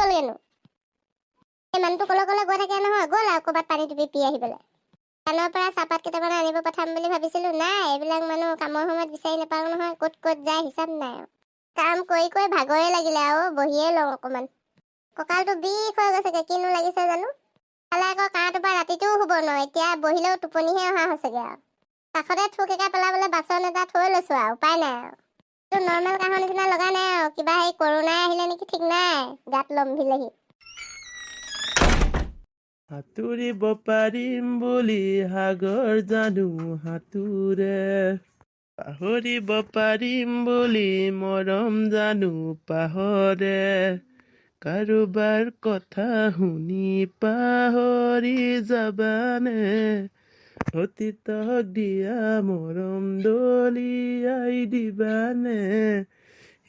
গ'লগেনো এই মানুহটো কলৈ কলৈ গৈ থাকে নহয় গ'ল আৰু ক'ৰবাত পানী টুপি পি আহিবলৈ কাণৰ পৰা চাহপাত কেইটামান আনিব পঠাম বুলি ভাবিছিলোঁ নাই এইবিলাক মানুহ কামৰ সময়ত বিচাৰি নাপাওঁ নহয় ক'ত ক'ত যায় হিচাপ নাই আৰু কাম কৰি কৰি ভাগৰে লাগিলে আৰু বহিয়ে লওঁ অকণমান কঁকালটো বিষ হৈ গৈছেগৈ কিনো লাগিছে জানো কালে আকৌ কাঁহটোৰ পৰা ৰাতিটোও শুব নোৱাৰো এতিয়া বহিলেও টোপনিহে অহা হৈছেগৈ আৰু কাষতে থুক একা পেলাবলৈ বাচন এটা থৈ লৈছোঁ আৰু উপায় নাই আৰু এইটো নৰ্মেল কাহৰ নিচিনা লগা নাই আৰু কিবা সেই কৰোণাই আহিলে নেকি ঠিক নাই গাত লম্ভিলেহি সাঁতুৰিব পাৰিম বুলি সাগৰ জানো সাঁতোৰে পাহৰিব পাৰিম বুলি মৰম জানো পাহৰে কাৰোবাৰ কথা শুনি পাহৰি যাবানে অতীতক দিয়া মৰম দলিয়াই দিবানে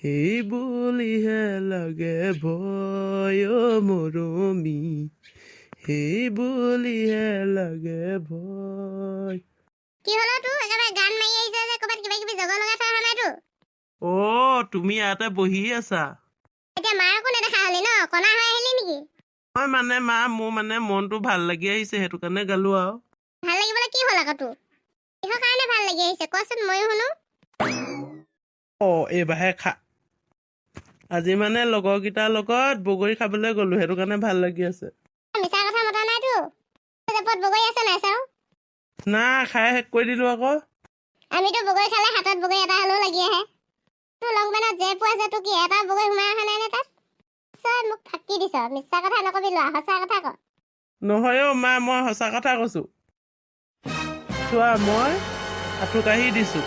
সেই বুলিহে লাগে ভয় মৰমী সেই বুলিহে লাগে ভয় কি হলো তোৰ একেবাৰে গান মাৰি আহিছে যে ক'ৰবাত কিবা কিবি জগৰ লগাই থৈ অহা নাইতো তুমি ইয়াতে বহি আছা এতিয়া মাৰকো নেদেখা হলি ন কণা হৈ আহিলি নেকি মই মোৰ মনটো ভাল লাগি আহিছে সেইটো কাৰণে গালো আৰু ভাল লাগিবলৈ কি হ'ল আকৌ তোৰ কিহৰ কাৰণে ভাল লাগি আহিছে কচোন ময়ো শুনো এইবাৰহে আজি লগৰকেইটাৰ লগত বগৰী খাবলৈ গ'লো সেইটো কাৰণে ভাল লাগি আছে মিছা কথা মতা নাইতো জেপত বগৰী আছে নাই চাওঁ না খাই শেষ কৰি দিলো আকৌ আমিতো বগৰী খালে হাতত বগৰী এটা হ'লেও লাগি আহে তোৰ লং পেণ্টত জেপো আছে তোৰ কি এটা বগৰী সোমাই অহা নাই নে তাত মোক ফাঁকি দিছ মিছা কথা নকবি লোৱা সঁচা কথা ক নহয় মা মই সঁচা কথা কৈছো চোৱা মই আঁঠু কাঢ়ি দিছো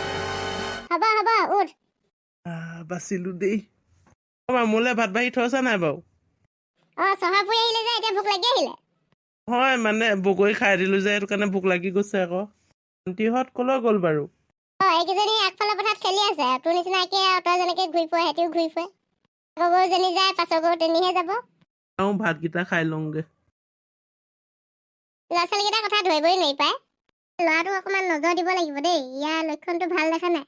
হ'ব উঠ বাচিলো দেই মোলৈ ভাত বাঢ়ি থৈছা নাই বাৰু চহা ফুৰি আহিলে যে এতিয়া ভোক লাগি আহিলে হয় বগৰী খাই দিলো যে সেইটো কাৰণে ভোক লাগি গৈছে আকৌ ভণ্টিহঁত কলৈ গ'ল বাৰু এইকেইজনী আগফালৰ পথাৰত খেলি আছে তোৰ নিচিনা একে তই যেনেকে ঘূৰি ফুৰে সিহঁতিও ঘূৰি ফুৰে আগৰ গৰুজনী যায় পাছৰ গৰু তেনেহে যাব ভাতকেইটা খাই লওঁগে ল'ৰা ছোৱালীকেইটাৰ কথা ধৰিবই নোৱাৰি পায় ল'ৰাটো অকণমান নজৰ দিব লাগিব দেই ইয়াৰ লক্ষণটো ভাল দেখা নাই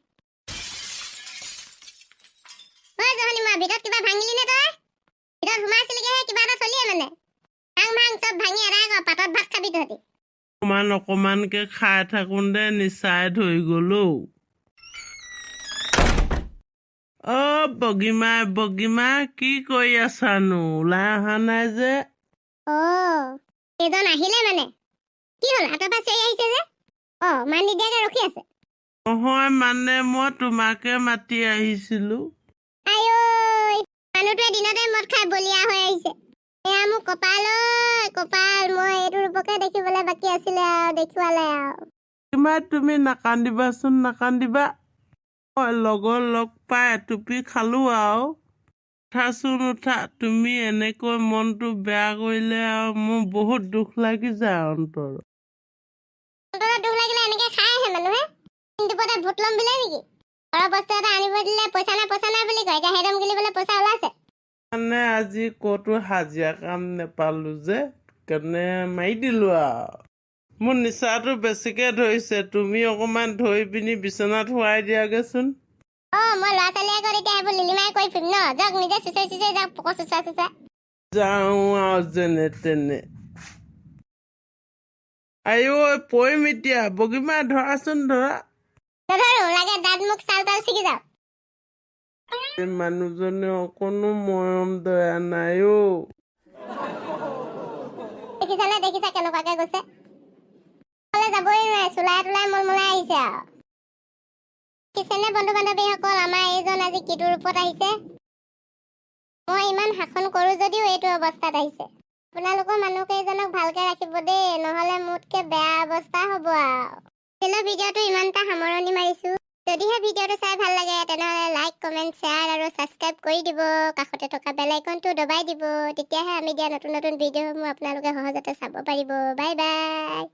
জহনী মা ভিতৰত কিবা ভাঙিলি নে তই ভিতৰত সোমাইছিলিগেহে কিবা এটা চলিয়ে ভাং চব ভাঙি এৰাই কৰ পাতত ভাত খাবি তহঁতি অকমানকে খাই থাকোঁতে নিচাই ধৰি গ'লো বগীমা কি কৰি আছানো ওলাই অহা নাই যে এজন আহিলে কি হ'ল হাতৰ পৰা চিঞৰি আহিছে যে মান নিদিয়াকে ৰখি আছে নহয় মই তোমাকে মাতি আহিছিলো মানুহটোৱে দিনতে মদ খাই বলিয়া হৈ আহিছে এয়া মোৰ কপাল মই এইটো ৰূপকে দেখিবলৈ বাকী আছিলে আৰু দেখুৱালে আৰু তুমি নাকান্দিবাচোন নাকান্দিবা লগৰ লগ পাই এটুপি খালো আৰু উঠা তুমি এনেকৈ মনটো বেয়া কৰিলে আৰু মোৰ বহুত দুখ লাগি যায় অন্তৰত দুখ লাগিলে এনেকে খাই আহে মানুহে দুপতে ভূত ল'ম বিলে নেকি ঘৰৰ বস্তু এটা আনিব দিলে পইচা নাই বুলি কয় এতিয়া হেদম গিলিবলৈ পইচা ওলাইছে আজি ক'তো হাজিৰা কাম নেপালো যে কাৰণে মাৰি দিলো আৰু মোৰ নিচাটো বেছিকে ধৰিছে তুমি অকমান ধৰি পিনি বিচনাত শুৱাই দিয়াগেচোন মই ল'ৰা ছোৱালীয়ে কৰি এতিয়া এইবোৰ লিলিমাই কৰি ফুৰিম ন যাওক নিজে চুচৰি যাওক পকৰ চুচা যাওঁ আৰু যেনে তেনে পৰিম এতিয়া বগীমা ধৰাচোন ধৰা নধৰো লাগে দাঁত মুখ চাল তাল ছিগি যাওক মানুহজনে অকণো মৰম দয়া নাই দেখিছা কেনেকুৱাকে গৈছে যাবই নোৱাৰে চুলাই তোলাই মলমলাই আহিছে আৰু কিছেনে বন্ধু বান্ধৱীসকল আমাৰ এইজন আজি কিটো ৰূপত আহিছে মই ইমান শাসন কৰো যদিও এইটো অৱস্থাত আহিছে আপোনালোকৰ মানুহকেইজনক ভালকে ৰাখিব দেই নহলে মোতকে বেয়া অৱস্থা হ'ব আৰু ভিডিঅ'টো ইমানটা সামৰণি মাৰিছো যদিহে ভিডিঅ'টো চাই ভাল লাগে তেনেহ'লে লাইক কমেণ্ট শ্বেয়াৰ আৰু ছাবস্ক্ৰাইব কৰি দিব কাষতে থকা বেল আইকনটো দবাই দিব তেতিয়াহে আমি দিয়া নতুন ভিডিঅ'সমূহ আপোনালোকে সহজতে চাব পাৰিব বাই বাই